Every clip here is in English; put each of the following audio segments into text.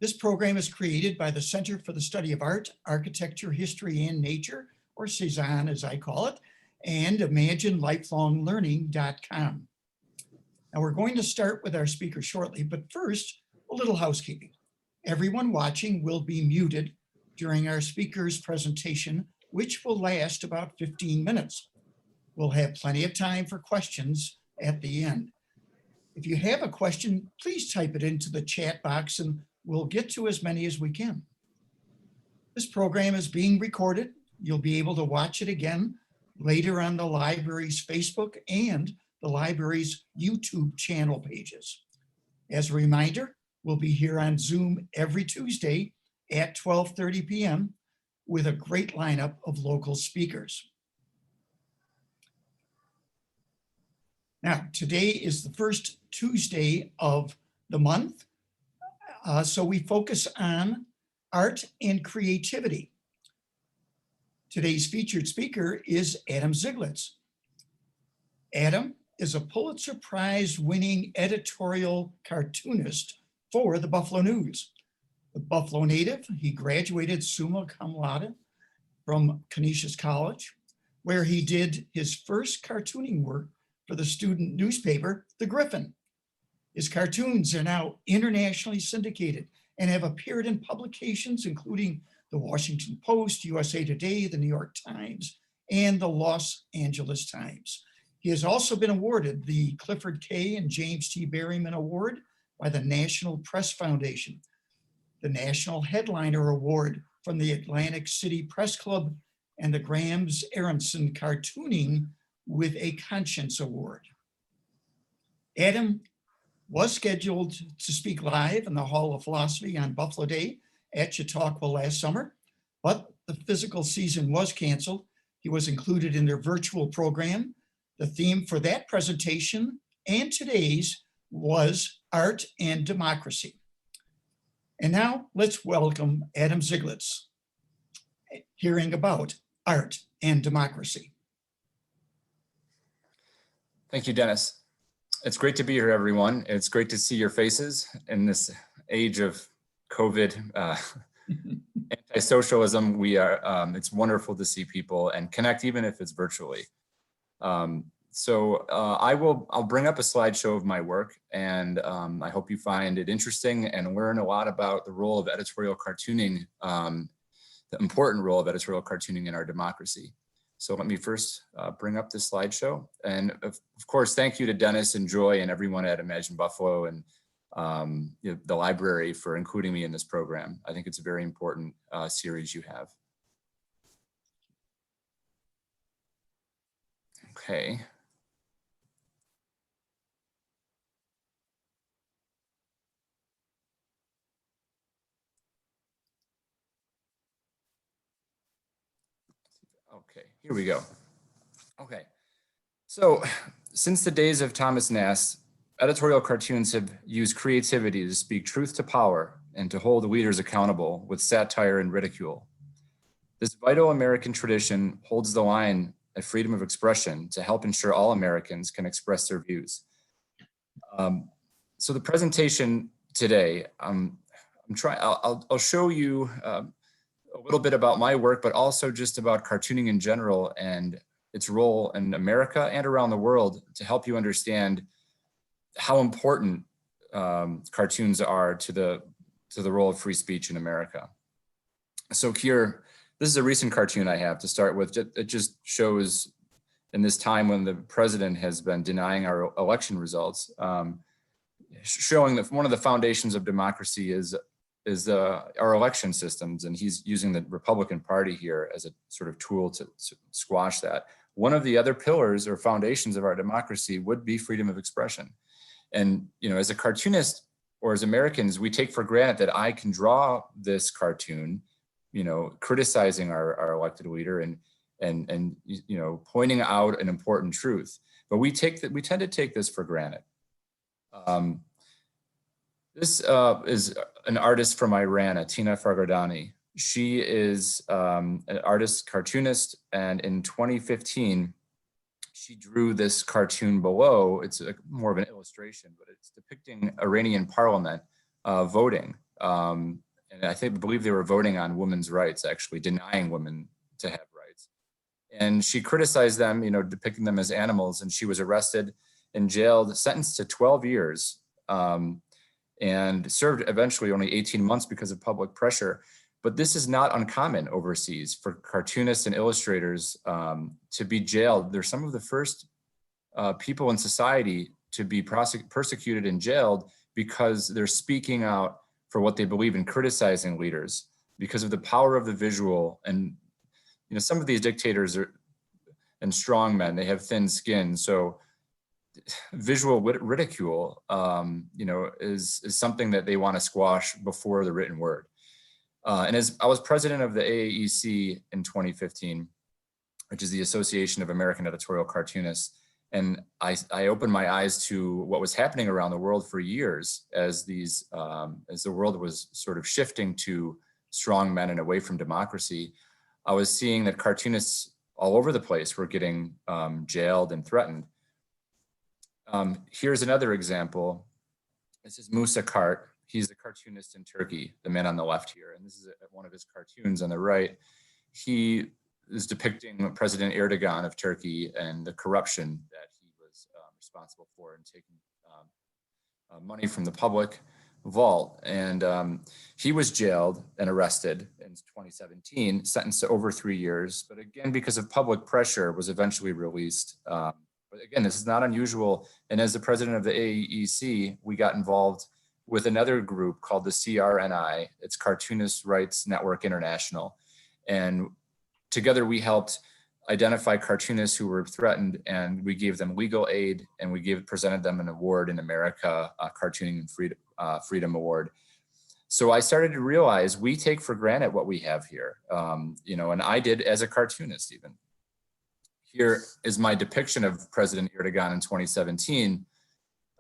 This program is created by the Center for the Study of Art, Architecture, History, and Nature, or Cezanne as I call it, and ImagineLifelongLearning.com. Now we're going to start with our speaker shortly, but first, a little housekeeping. Everyone watching will be muted during our speaker's presentation, which will last about 15 minutes. We'll have plenty of time for questions at the end. If you have a question, please type it into the chat box and we'll get to as many as we can. This program is being recorded. You'll be able to watch it again later on the library's Facebook and the library's YouTube channel pages. As a reminder, we'll be here on Zoom every Tuesday at 12:30 p.m. with a great lineup of local speakers. Now, today is the first Tuesday of the month, so we focus on art and creativity. Today's featured speaker is Adam Ziglitz. Adam is a Pulitzer Prize-winning editorial cartoonist for the Buffalo News. A Buffalo native, he graduated summa cum laude from Canisius College, where he did his first cartooning work for the student newspaper, The Griffin. His cartoons are now internationally syndicated and have appeared in publications including the Washington Post, USA Today, the New York Times, and the Los Angeles Times. He has also been awarded the Clifford K. and James T. Berryman Award by the National Press Foundation, the National Headliner Award from the Atlantic City Press Club, and the Grams Aronson Cartooning with a Conscience Award. Adam was scheduled to speak live in the Hall of Philosophy on Buffalo Day at Chautauqua last summer, but the physical season was canceled. He was included in their virtual program. The theme for that presentation and today's was Art and Democracy. And now let's welcome Adam Ziglitz, hearing about art and democracy. Thank you, Dennis. It's great to be here, everyone. It's great to see your faces in this age of COVID anti-socialism. It's wonderful to see people and connect, even if it's virtually. I'll bring up a slideshow of my work, and I hope you find it interesting and learn a lot about the role of editorial cartooning, the important role of editorial cartooning in our democracy. So let me first bring up this slideshow. And of course, thank you to Dennis and Joy and everyone at Imagine Buffalo and the library for including me in this program. I think it's a very important series you have. Okay. Okay, here we go. Okay, so since the days of Thomas Nast, editorial cartoons have used creativity to speak truth to power and to hold leaders accountable with satire and ridicule. This vital American tradition holds the line at freedom of expression to help ensure all Americans can express their views. So the presentation today, I'll show you a little bit about my work, but also just about cartooning in general and its role in America and around the world to help you understand how important cartoons are to the role of free speech in America. So here, this is a recent cartoon I have to start with. It just shows in this time when the president has been denying our election results, showing that one of the foundations of democracy is our election systems, and he's using the Republican Party here as a sort of tool to squash that. One of the other pillars or foundations of our democracy would be freedom of expression. And as a cartoonist or as Americans, we take for granted that I can draw this cartoon, criticizing our elected leader and pointing out an important truth. But we tend to take this for granted. This is an artist from Iran, Atina Farghadani. She is an artist, cartoonist, and in 2015, she drew this cartoon below. It's more of an illustration, but it's depicting Iranian parliament voting and I believe they were voting on women's rights, actually denying women to have rights. And she criticized them, depicting them as animals. And she was arrested and jailed, sentenced to 12 years, and served eventually only 18 months because of public pressure. But this is not uncommon overseas for cartoonists and illustrators to be jailed. They're some of the first people in society to be persecuted and jailed because they're speaking out for what they believe in, criticizing leaders because of the power of the visual. And some of these dictators and strongmen, they have thin skin. So visual ridicule, is something that they want to squash before the written word. And as I was president of the AAEC in 2015, which is the Association of American Editorial Cartoonists, and I opened my eyes to what was happening around the world for years as the world was sort of shifting to strong men and away from democracy. I was seeing that cartoonists all over the place were getting jailed and threatened. Here's another example. This is Musa Kart. He's a cartoonist in Turkey, the man on the left here. And this is one of his cartoons on the right. He is depicting President Erdogan of Turkey and the corruption that he was responsible for in taking money from the public vault. And he was jailed and arrested in 2017, sentenced to over 3 years. But again, because of public pressure, was eventually released. But again, this is not unusual. And as the president of the AEC, we got involved with another group called the CRNI. It's Cartoonist Rights Network International. And together we helped identify cartoonists who were threatened, and we gave them legal aid, and we presented them an award in America, Cartooning and Freedom Award. So I started to realize we take for granted what we have here, and I did as a cartoonist even. Here is my depiction of President Erdogan in 2017.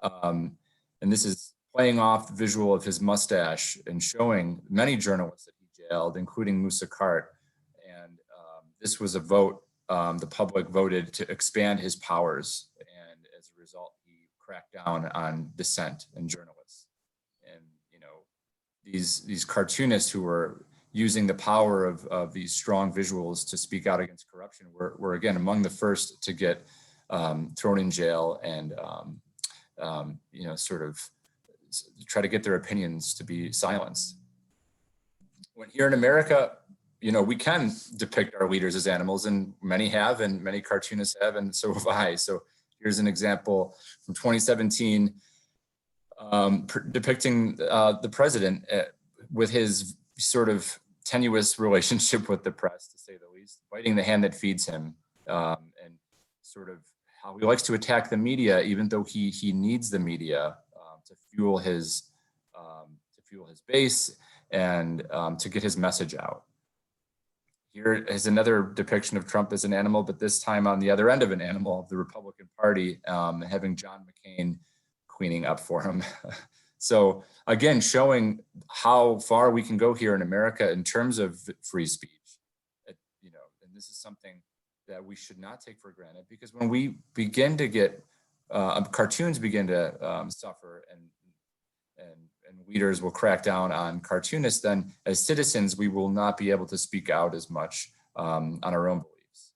And this is playing off the visual of his mustache and showing many journalists that he jailed, including Musa Kart. And this was a vote. The public voted to expand his powers. And as a result, he cracked down on dissent and journalists. And, these cartoonists who were using the power of these strong visuals to speak out against corruption were again, among the first to get thrown in jail and, sort of try to get their opinions to be silenced. When here in America, we can depict our leaders as animals, and many have, and many cartoonists have, and so have I. So here's an example from 2017 depicting the president with his sort of tenuous relationship with the press, to say the least, biting the hand that feeds him, and sort of how he likes to attack the media, even though he needs the media to fuel his base and to get his message out. Here is another depiction of Trump as an animal, but this time on the other end of an animal, of the Republican Party, having John McCain cleaning up for him. So again, showing how far we can go here in America in terms of free speech. And this is something that we should not take for granted, because when we begin to get cartoons begin to suffer, and leaders will crack down on cartoonists, then as citizens, we will not be able to speak out as much on our own beliefs.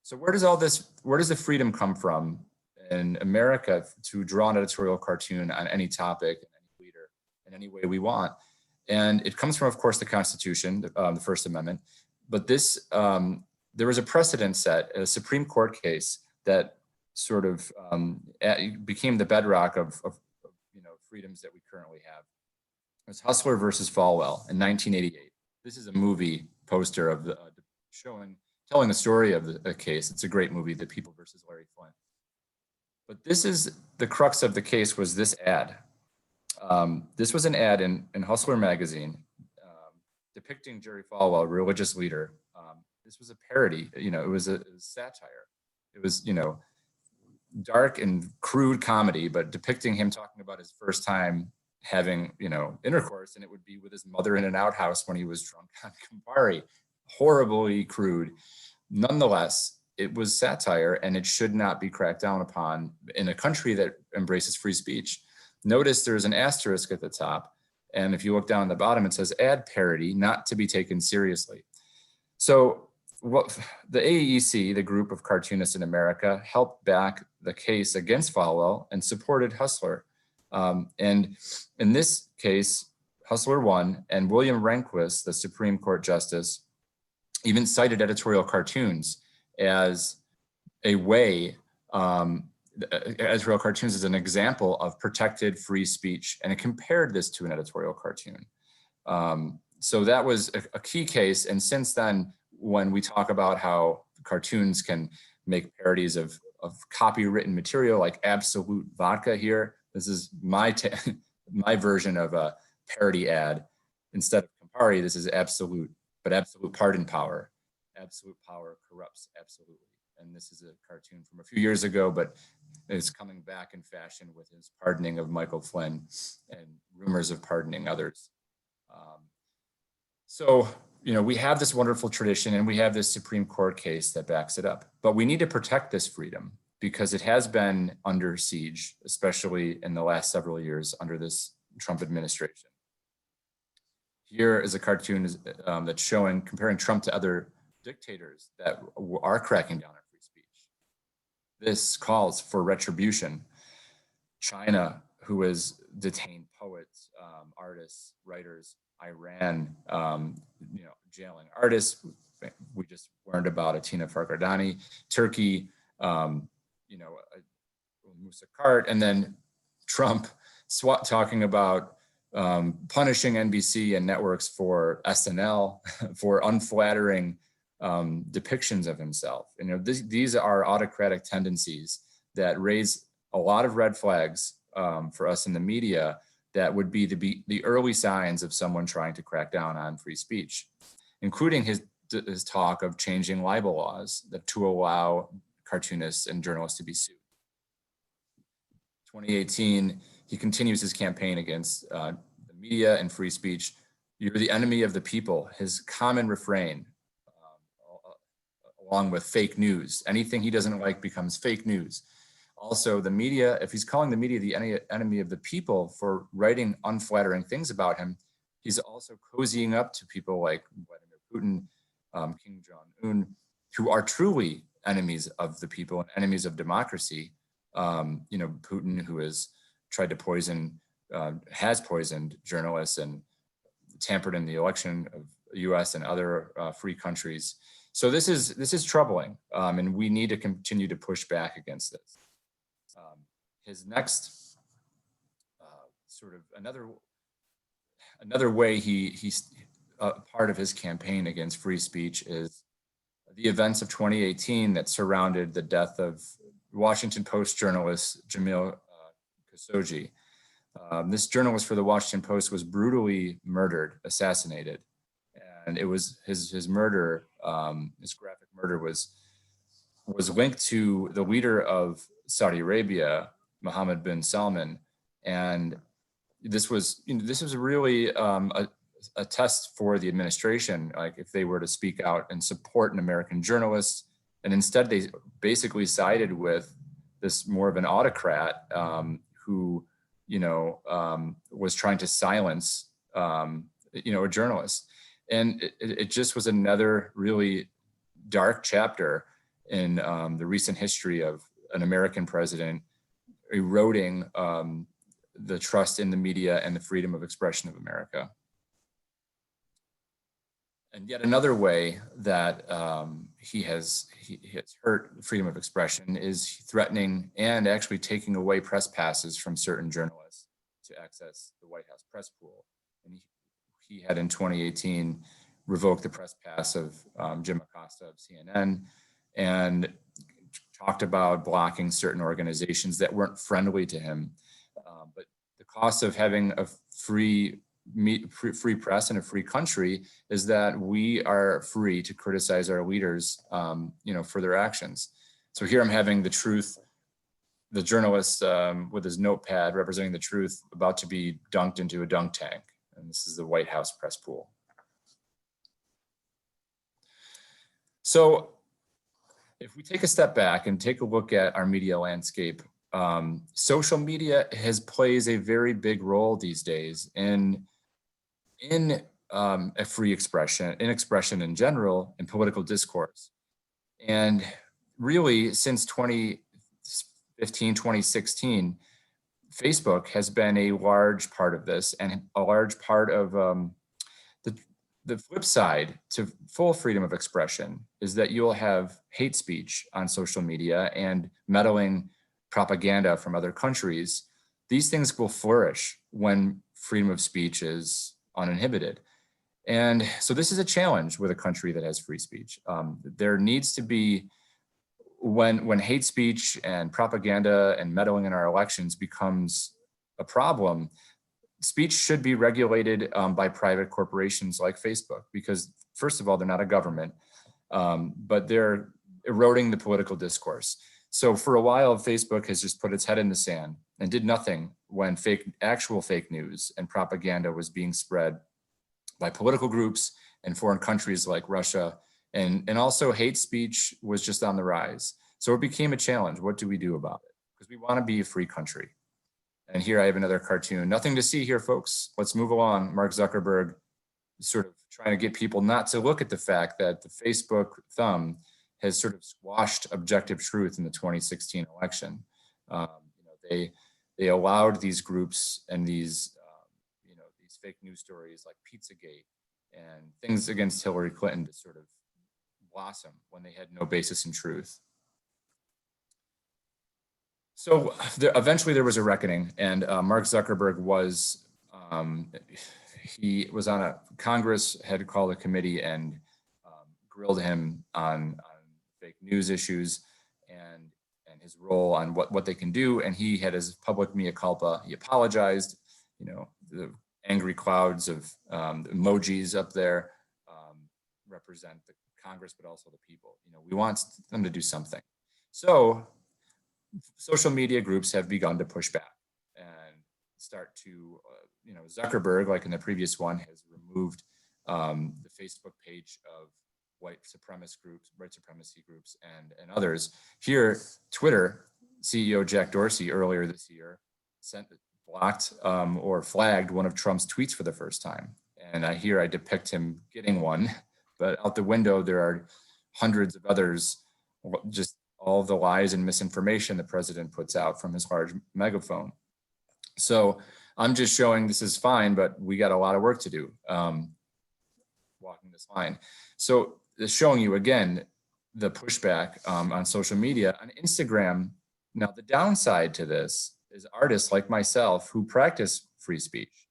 So where does the freedom come from in America to draw an editorial cartoon on any topic, and any leader, in any way we want? And it comes from, of course, the Constitution, the First Amendment. But this, there was a precedent set, a Supreme Court case that sort of became the bedrock of freedoms that we currently have. It was Hustler versus Falwell in 1988. This is a movie poster of the telling the story of the case. It's a great movie, The People versus Larry Flint. But this is the crux of the case, was this ad. This was an ad in Hustler magazine depicting Jerry Falwell, a religious leader. This was a parody, it was a satire. It was, dark and crude comedy, but depicting him talking about his first time having, intercourse, and it would be with his mother in an outhouse when he was drunk on Campari. Horribly crude. Nonetheless, it was satire, and it should not be cracked down upon in a country that embraces free speech. Notice there's an asterisk at the top, And if you look down at the bottom, it says ad parody, not to be taken seriously. So what the AEC, the group of cartoonists in America, helped back the case against Falwell and supported Hustler. And in this case, Hustler won, and William Rehnquist, the Supreme Court Justice, even cited editorial cartoons as a way, editorial cartoons as an example of protected free speech, and it compared this to an editorial cartoon. So that was a key case, and since then, when we talk about how cartoons can make parodies of copywritten material like Absolute Vodka here, this is my version of a parody ad. Instead of Campari, this is Absolute, but Absolute Pardon Power. Absolute power corrupts absolutely. And this is a cartoon from a few years ago, but it's coming back in fashion with his pardoning of Michael Flynn and rumors of pardoning others. So, we have this wonderful tradition and we have this Supreme Court case that backs it up, but we need to protect this freedom because it has been under siege, especially in the last several years under this Trump administration. Here is a cartoon that's showing, comparing Trump to other dictators that are cracking down on free speech. This calls for retribution. China, who has detained poets, artists, writers, Iran, jailing artists. We just learned about Atina Farghadani, Turkey, Musa Kart, and then Trump talking about punishing NBC and networks for SNL, for unflattering depictions of himself. These are autocratic tendencies that raise a lot of red flags for us in the media that would be the early signs of someone trying to crack down on free speech, including his talk of changing libel laws to allow cartoonists and journalists to be sued. 2018, he continues his campaign against the media and free speech. You're the enemy of the people, his common refrain, along with fake news. Anything he doesn't like becomes fake news. Also, the media, if he's calling the media the enemy of the people for writing unflattering things about him, he's also cozying up to people like Vladimir Putin, Kim Jong-un, who are truly enemies of the people and enemies of democracy. Putin, who has tried to has poisoned journalists and tampered in the election of the US and other free countries. So this is troubling, and we need to continue to push back against this. His next sort of another way he's part of his campaign against free speech is the events of 2018 that surrounded the death of Washington Post journalist Jamil Khashoggi. This journalist for the Washington Post was brutally assassinated, and it was his murder, his graphic murder was linked to the leader of Saudi Arabia, Mohammed bin Salman, and this was really a test for the administration, like if they were to speak out and support an American journalist, and instead they basically sided with this more of an autocrat who was trying to silence a journalist, and it just was another really dark chapter in the recent history of an American president eroding the trust in the media and the freedom of expression of America. And yet another way that he has hurt freedom of expression is threatening and actually taking away press passes from certain journalists to access the White House press pool. And he had in 2018 revoked the press pass of Jim Acosta of CNN and talked about blocking certain organizations that weren't friendly to him. But the cost of having a free press in a free country is that we are free to criticize our leaders, for their actions. So here I'm having the journalist with his notepad representing the truth about to be dunked into a dunk tank. And this is the White House press pool. So if we take a step back and take a look at our media landscape, social media plays a very big role these days in in a free expression, in expression in general, in political discourse. And really, since 2015, 2016, Facebook has been a large part of this, and a large part of the flip side to full freedom of expression is that you'll have hate speech on social media and meddling propaganda from other countries. These things will flourish when freedom of speech is uninhibited. And so this is a challenge with a country that has free speech. There needs to be, when hate speech and propaganda and meddling in our elections becomes a problem, speech should be regulated by private corporations like Facebook, because first of all, they're not a government, but they're eroding the political discourse. So for a while, Facebook has just put its head in the sand and did nothing when actual fake news and propaganda was being spread by political groups in foreign countries like Russia, and also hate speech was just on the rise. So it became a challenge. What do we do about it? Because we want to be a free country. And here I have another cartoon. Nothing to see here, folks. Let's move along. Mark Zuckerberg sort of trying to get people not to look at the fact that the Facebook thumb has sort of squashed objective truth in the 2016 election. They allowed these groups and these fake news stories like Pizzagate and things against Hillary Clinton to sort of blossom when they had no basis in truth. So eventually there was a reckoning, and Mark Zuckerberg was, he was on a, Congress had called a committee and grilled him on fake news issues and his role on what they can do. And he had his public mea culpa. He apologized, the angry clouds of emojis up there represent the Congress, but also the people. We want them to do something. So social media groups have begun to push back and start to, Zuckerberg, like in the previous one, has removed the Facebook page of white supremacist groups, white supremacy groups, and others. Here, Twitter CEO Jack Dorsey earlier this year blocked or flagged one of Trump's tweets for the first time. And I depict him getting one, but out the window, there are hundreds of others, just all the lies and misinformation the president puts out from his large megaphone. So I'm just showing this is fine, but we got a lot of work to do walking this line. So it's showing you again, the pushback on social media. On Instagram, now the downside to this is artists like myself who practice free speech,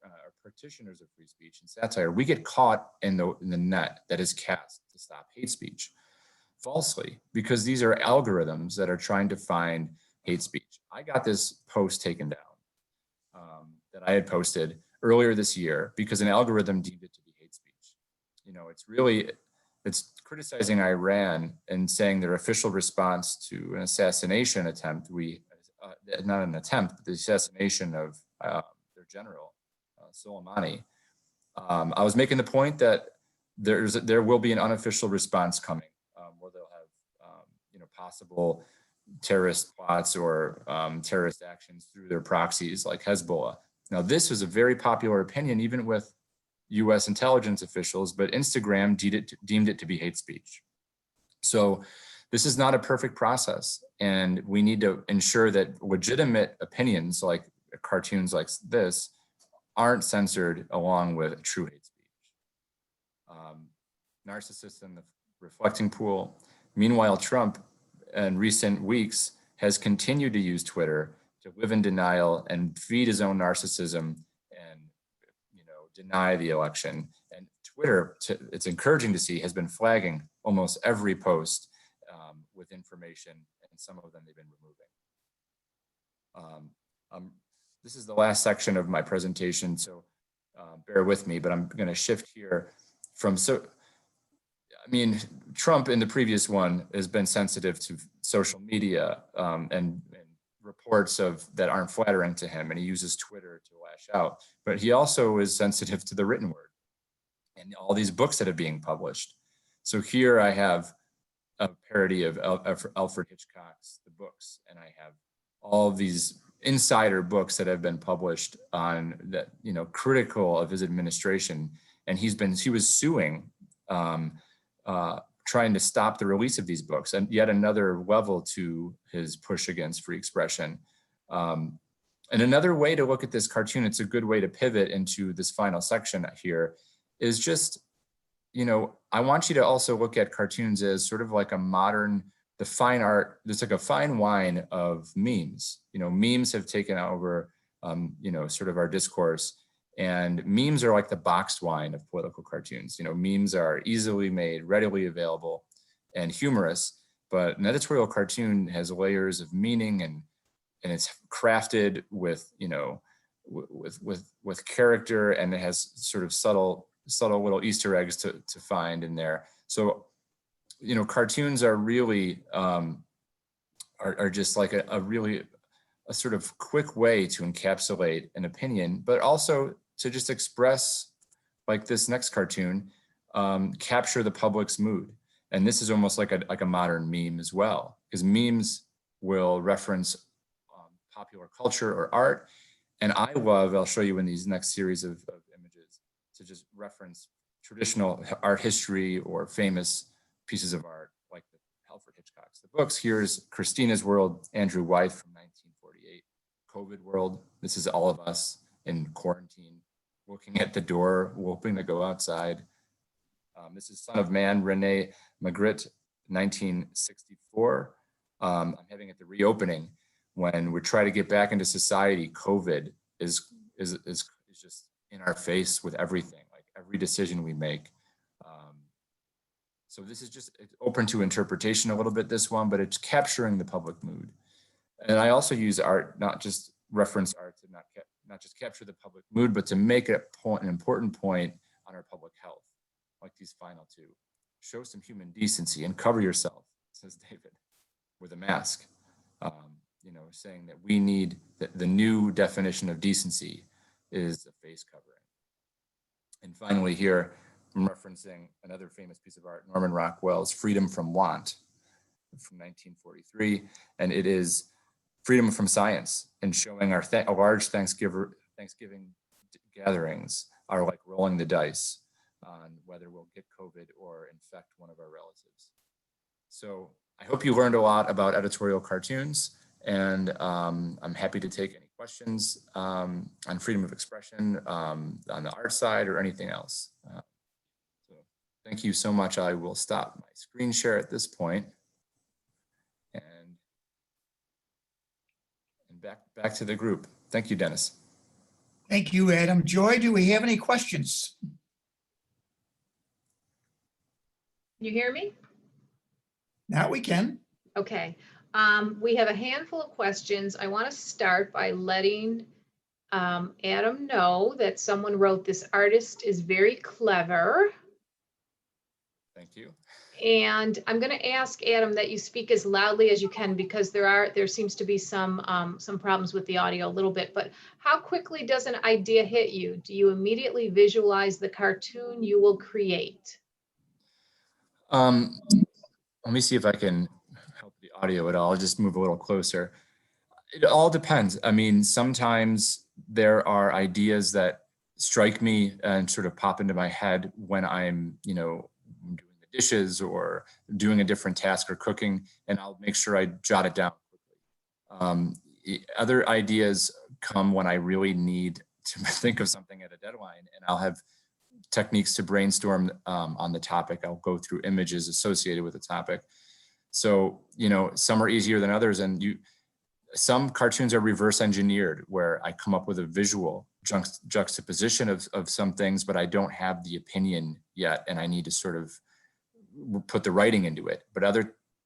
are practitioners of free speech and satire. We get caught in the net that is cast to stop hate speech falsely, because these are algorithms that are trying to find hate speech. I got this post taken down that I had posted earlier this year because an algorithm deemed it to be hate speech. It's criticizing Iran and saying their official response to an assassination attempt, not an attempt, but the assassination of their general, Soleimani. I was making the point that there will be an unofficial response coming where they'll have possible terrorist plots or terrorist actions through their proxies like Hezbollah. Now, this was a very popular opinion, even with US intelligence officials, but Instagram deemed it to be hate speech. So this is not a perfect process, and we need to ensure that legitimate opinions like cartoons like this aren't censored along with true hate speech. Narcissists in the reflecting pool. Meanwhile, Trump in recent weeks has continued to use Twitter to live in denial and feed his own narcissism and deny the election. And Twitter, it's encouraging to see, has been flagging almost every post with information, and some of them they've been removing. This is the last section of my presentation, so bear with me, but I'm going to shift here from Trump in the previous one has been sensitive to social media and reports that aren't flattering to him, and he uses Twitter to lash out. But he also is sensitive to the written word and all these books that are being published. So here I have a parody of Alfred Hitchcock's The Books, and I have all of these insider books that have been published on that, critical of his administration. And he was suing, trying to stop the release of these books, and yet another level to his push against free expression. And another way to look at this cartoon, it's a good way to pivot into this final section here, is just, I want you to also look at cartoons as sort of like a modern, the fine art, there's like a fine wine of memes. Memes have taken over, sort of our discourse, and memes are like the boxed wine of political cartoons. Memes are easily made, readily available, and humorous, but an editorial cartoon has layers of meaning, and it's crafted with, with character, and it has sort of subtle little Easter eggs to find in there. So, cartoons are really, are just like a sort of quick way to encapsulate an opinion, but also to just express, like this next cartoon, capture the public's mood. And this is almost like a modern meme as well, because memes will reference popular culture or art. And I'll show you in these next series of images, to just reference traditional art history or famous pieces of art, like the Alfred Hitchcock's. The books, here's Christina's World, Andrew Wyeth from 1948. COVID World, this is all of us in quarantine, looking at the door, hoping to go outside. This is Son of Man, Rene Magritte, 1964. I'm having at the reopening, when we try to get back into society. COVID is just in our face with everything, like every decision we make. So this is just open to interpretation a little bit, this one, but it's capturing the public mood. And I also use art, not just reference art, to not just capture the public mood, but to make an important point on our public health, like these final two. Show some human decency and cover yourself, says David, with a mask. Saying that we need the new definition of decency is a face covering. And finally here, I'm referencing another famous piece of art, Norman Rockwell's Freedom from Want from 1943. And it is freedom from science, and showing our large Thanksgiving gatherings are like rolling the dice on whether we'll get COVID or infect one of our relatives. So I hope you learned a lot about editorial cartoons. And I'm happy to take any questions on freedom of expression, on the art side, or anything else. So thank you so much. I will stop my screen share at this point, and back to the group. Thank you, Dennis. Thank you, Adam. Joy, do we have any questions? You hear me? Now we can. Okay. We have a handful of questions. I want to start by letting Adam know that someone wrote, "This artist is very clever." Thank you. And I'm going to ask Adam that you speak as loudly as you can, because there seems to be some problems with the audio a little bit. But how quickly does an idea hit you? Do you immediately visualize the cartoon you will create? Let me see if I can help the audio at all. I'll just move a little closer. It all depends. I mean, sometimes there are ideas that strike me and sort of pop into my head when I'm, doing the dishes or doing a different task or cooking, and I'll make sure I jot it down quickly. Other ideas come when I really need to think of something at a deadline, and I'll have techniques to brainstorm on the topic. I'll go through images associated with the topic. So, some are easier than others, and some cartoons are reverse engineered, where I come up with a visual juxtaposition of some things, but I don't have the opinion yet, and I need to sort of put the writing into it. But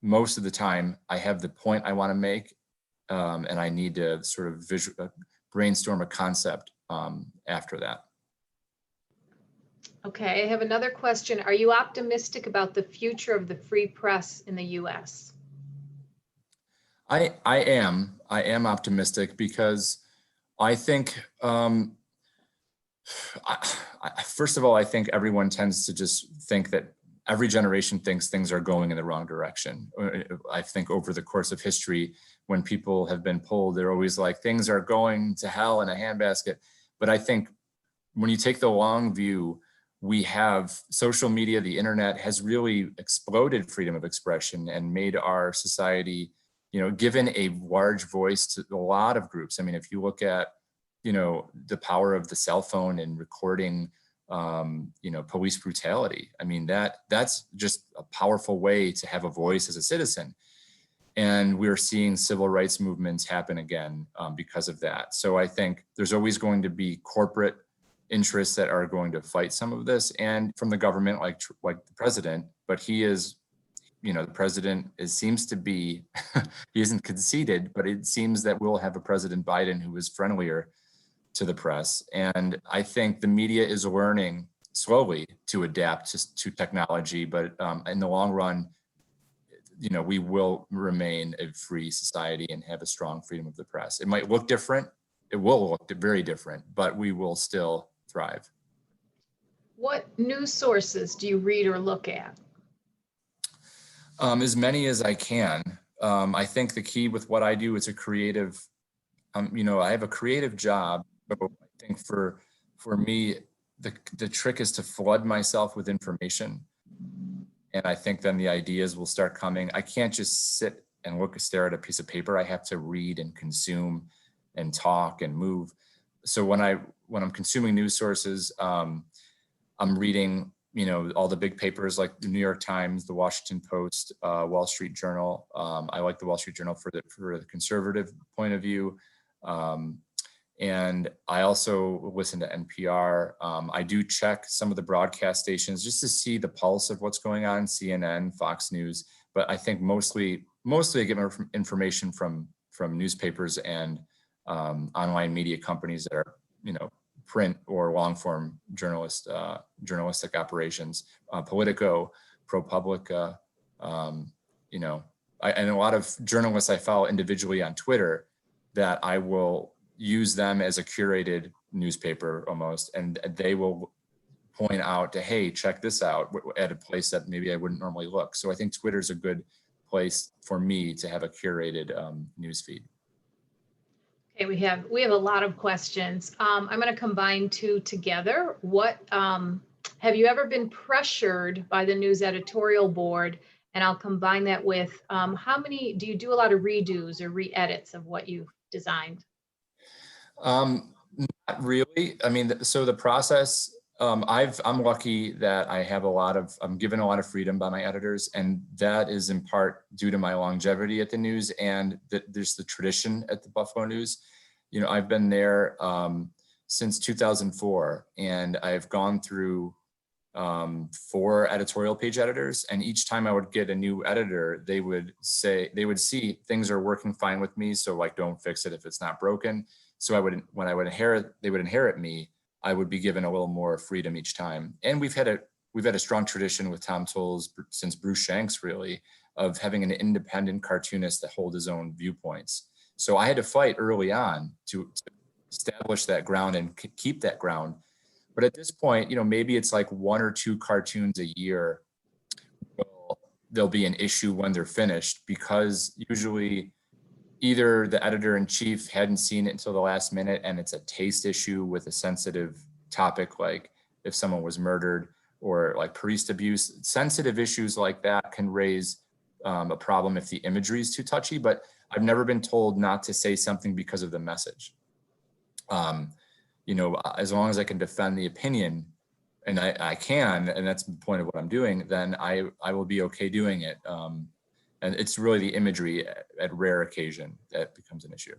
most of the time, I have the point I want to make, and I need to sort of brainstorm a concept after that. Okay, I have another question. Are you optimistic about the future of the free press in the US? I am optimistic, because I think, first of all, I think everyone tends to just think that every generation thinks things are going in the wrong direction. I think over the course of history, when people have been polled, they're always like, things are going to hell in a handbasket. But I think when you take the long view, we have social media, the internet has really exploded freedom of expression and made our society, given a large voice to a lot of groups. I mean, if you look at, the power of the cell phone and recording, police brutality, I mean, that's just a powerful way to have a voice as a citizen. And we're seeing civil rights movements happen again because of that. So I think there's always going to be corporate interests that are going to fight some of this, and from the government, like the president. But he is, the president seems to be, he isn't conceded, but it seems that we'll have a President Biden who is friendlier to the press. And I think the media is learning slowly to adapt to technology, but in the long run, we will remain a free society and have a strong freedom of the press. It might look different. It will look very different, but we will still thrive. What news sources do you read or look at? As many as I can. I think the key with what I do, it's a creative, I have a creative job. So I think for me, the trick is to flood myself with information. And I think then the ideas will start coming. I can't just sit and stare at a piece of paper. I have to read and consume and talk and move. So when I'm consuming news sources, I'm reading, all the big papers like the New York Times, the Washington Post, Wall Street Journal. I like the Wall Street Journal for the conservative point of view. And I also listen to NPR. I do check some of the broadcast stations just to see the pulse of what's going on, CNN, Fox News. But I think mostly I get my information from newspapers and online media companies that are, print or long form journalistic operations, Politico, ProPublica, and a lot of journalists I follow individually on Twitter that I will use them as a curated newspaper almost, and they will point out to, hey, check this out at a place that maybe I wouldn't normally look. So I think Twitter's a good place for me to have a curated news feed. Okay, we have a lot of questions. I'm going to combine two together. What have you ever been pressured by the news editorial board? And I'll combine that with how many do you do a lot of redos or re-edits of what you've designed? Not really. I mean, so the process, I'm lucky that I'm given a lot of freedom by my editors, and that is in part due to my longevity at the news and there's the tradition at the Buffalo News. I've been there since 2004, and I've gone through 4 editorial page editors, and each time I would get a new editor, they would see things are working fine with me, so like, don't fix it if it's not broken. So when they would inherit me, I would be given a little more freedom each time. And we've had a strong tradition with Tom Tolles since Bruce Shanks, really, of having an independent cartoonist that hold his own viewpoints. So I had to fight early on to establish that ground and keep that ground. But at this point, maybe it's like 1 or 2 cartoons a year. There'll be an issue when they're finished, because usually either the editor-in-chief hadn't seen it until the last minute and it's a taste issue with a sensitive topic, like if someone was murdered or like police abuse. Sensitive issues like that can raise a problem if the imagery is too touchy, but I've never been told not to say something because of the message. As long as I can defend the opinion, and I can, and that's the point of what I'm doing, then I will be okay doing it. And it's really the imagery at rare occasion that becomes an issue.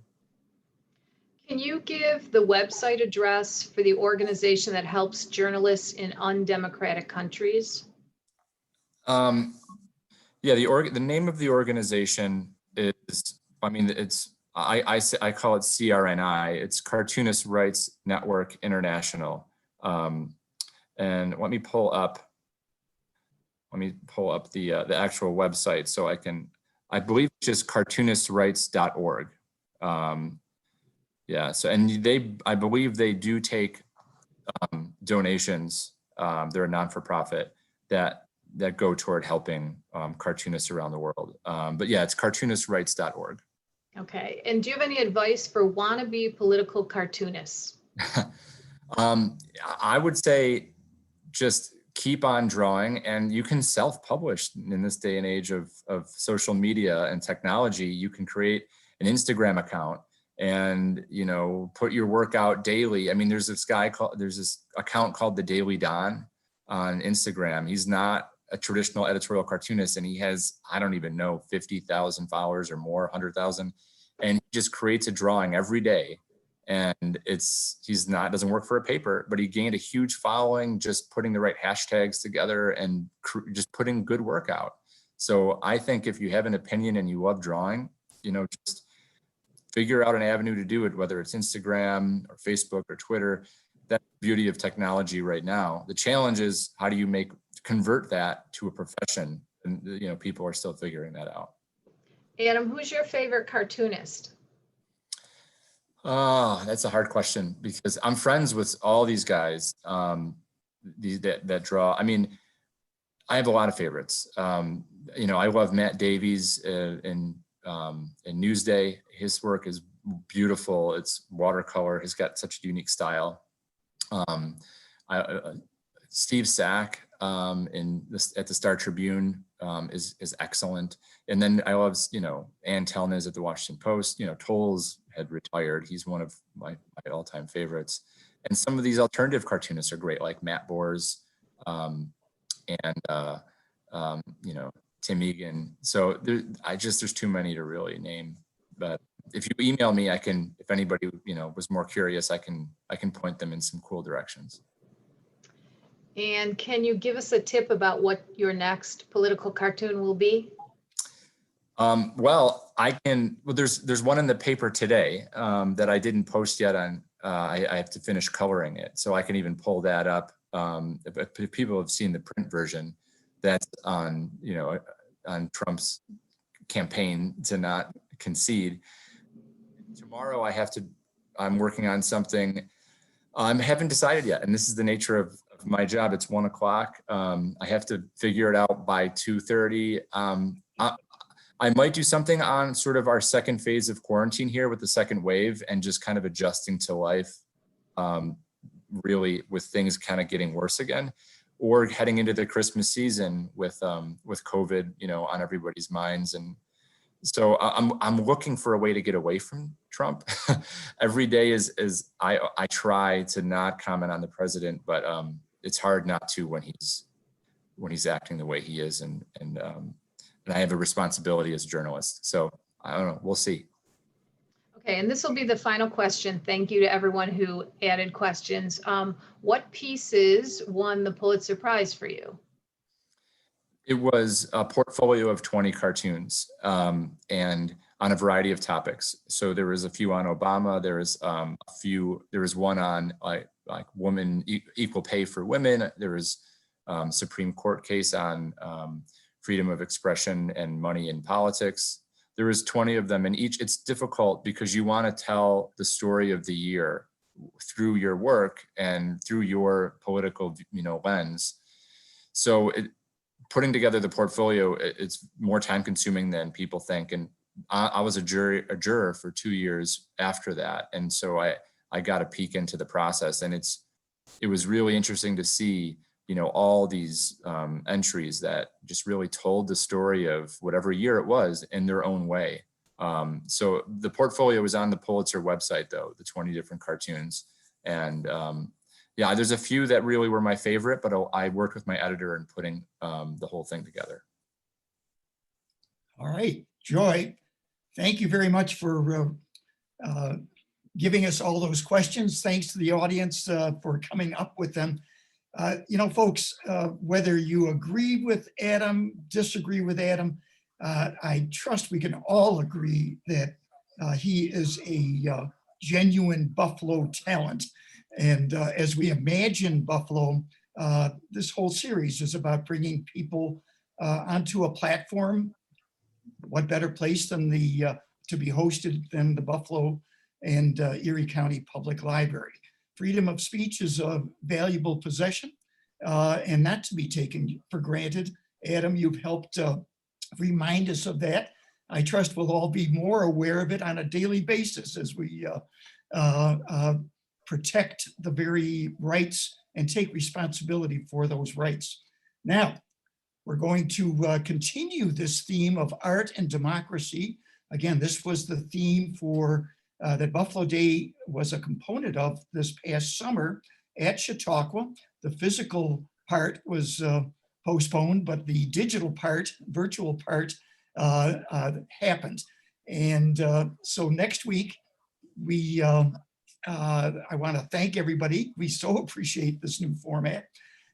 Can you give the website address for the organization that helps journalists in undemocratic countries? Yeah, the name of the organization is, I call it CRNI. It's Cartoonist Rights Network International. And let me pull up the actual website so I believe it's just cartoonistrights.org. So, and I believe they do take donations. They're a non-for-profit that that go toward helping cartoonists around the world. But yeah, it's cartoonistrights.org. Okay. And do you have any advice for wannabe political cartoonists? I would say just keep on drawing, and you can self-publish in this day and age of social media and technology. You can create an Instagram account and, you know, put your work out daily. I mean, there's this account called The Daily Don on Instagram. He's not a traditional editorial cartoonist, and he has, I don't even know, 50,000 followers or more, 100,000. And he just creates a drawing every day. And doesn't work for a paper, but he gained a huge following just putting the right hashtags together and just putting good work out. So I think if you have an opinion and you love drawing, you know, just figure out an avenue to do it, whether it's Instagram or Facebook or Twitter. That's the beauty of technology right now. The challenge is, how do you convert that to a profession? And, you know, people are still figuring that out. Adam, who's your favorite cartoonist? Oh, that's a hard question, because I'm friends with all these guys that draw. I mean, I have a lot of favorites. You know, I love Matt Davies in Newsday. His work is beautiful. It's watercolor. He's got such a unique style. Steve Sack at the Star Tribune is excellent. And then I love, you know, Ann Telnez at the Washington Post. You know, Tolles had retired. He's one of my all-time favorites. And some of these alternative cartoonists are great, like Matt Bors and you know, Tim Egan. So there's too many to really name. But if you email me, I can, if anybody, you know, was more curious, I can point them in some cool directions. And can you give us a tip about what your next political cartoon will be? Well, there's one in the paper today that I didn't post yet on, I have to finish coloring it. So I can even pull that up. If people have seen the print version, that's on, you know, on Trump's campaign to not concede. Tomorrow I'm working on something. I haven't decided yet. And this is the nature of my job. It's 1 o'clock. I have to figure it out by 2:30. I might do something on sort of our second phase of quarantine here with the second wave, and just kind of adjusting to life, really, with things kind of getting worse again, or heading into the Christmas season with COVID, you know, on everybody's minds. And so I'm looking for a way to get away from Trump. Every day is I try to not comment on the president, but it's hard not to when he's acting the way he is, and I have a responsibility as a journalist. So I don't know, we'll see. Okay, and this will be the final question. Thank you to everyone who added questions. What pieces won the Pulitzer Prize for you? It was a portfolio of 20 cartoons, and on a variety of topics. So there was a few on Obama. There was one on like women, equal pay for women. There was Supreme Court case on freedom of expression and money in politics. There was 20 of them, and it's difficult because you want to tell the story of the year through your work and through your political, you know, lens. So putting together the portfolio, it's more time consuming than people think. And I was a juror for 2 years after that. And so I got a peek into the process, and it was really interesting to see, you know, all these entries that just really told the story of whatever year it was in their own way. So the portfolio was on the Pulitzer website, though, the 20 different cartoons. And yeah, there's a few that really were my favorite, but I worked with my editor in putting the whole thing together. All right, Joy, thank you very much for giving us all those questions. Thanks to the audience for coming up with them. You know, folks, whether you agree with Adam, disagree with Adam, I trust we can all agree that he is a genuine Buffalo talent. And as we imagine Buffalo, this whole series is about bringing people onto a platform. What better place than to be hosted than the Buffalo and Erie County Public Library. Freedom of speech is a valuable possession and not to be taken for granted. Adam, you've helped remind us of that. I trust we'll all be more aware of it on a daily basis as we protect the very rights and take responsibility for those rights. Now, we're going to continue this theme of art and democracy. Again, this was the theme for that Buffalo Day was a component of this past summer at Chautauqua. The physical part was postponed, but the digital part, virtual part, happened. And so next week, I want to thank everybody. We so appreciate this new format.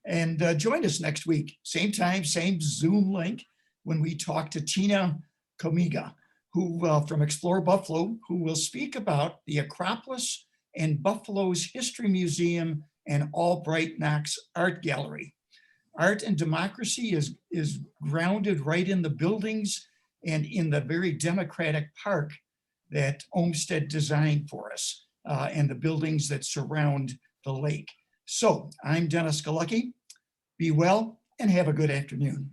And join us next week, same time, same Zoom link, when we talk to Tina Komiga, who from Explore Buffalo, who will speak about the Acropolis and Buffalo's History Museum and Albright Knox Art Gallery. Art and democracy is grounded right in the buildings and in the very democratic park that Olmsted designed for us, and the buildings that surround the lake. So I'm Dennis Galucki. Be well and have a good afternoon.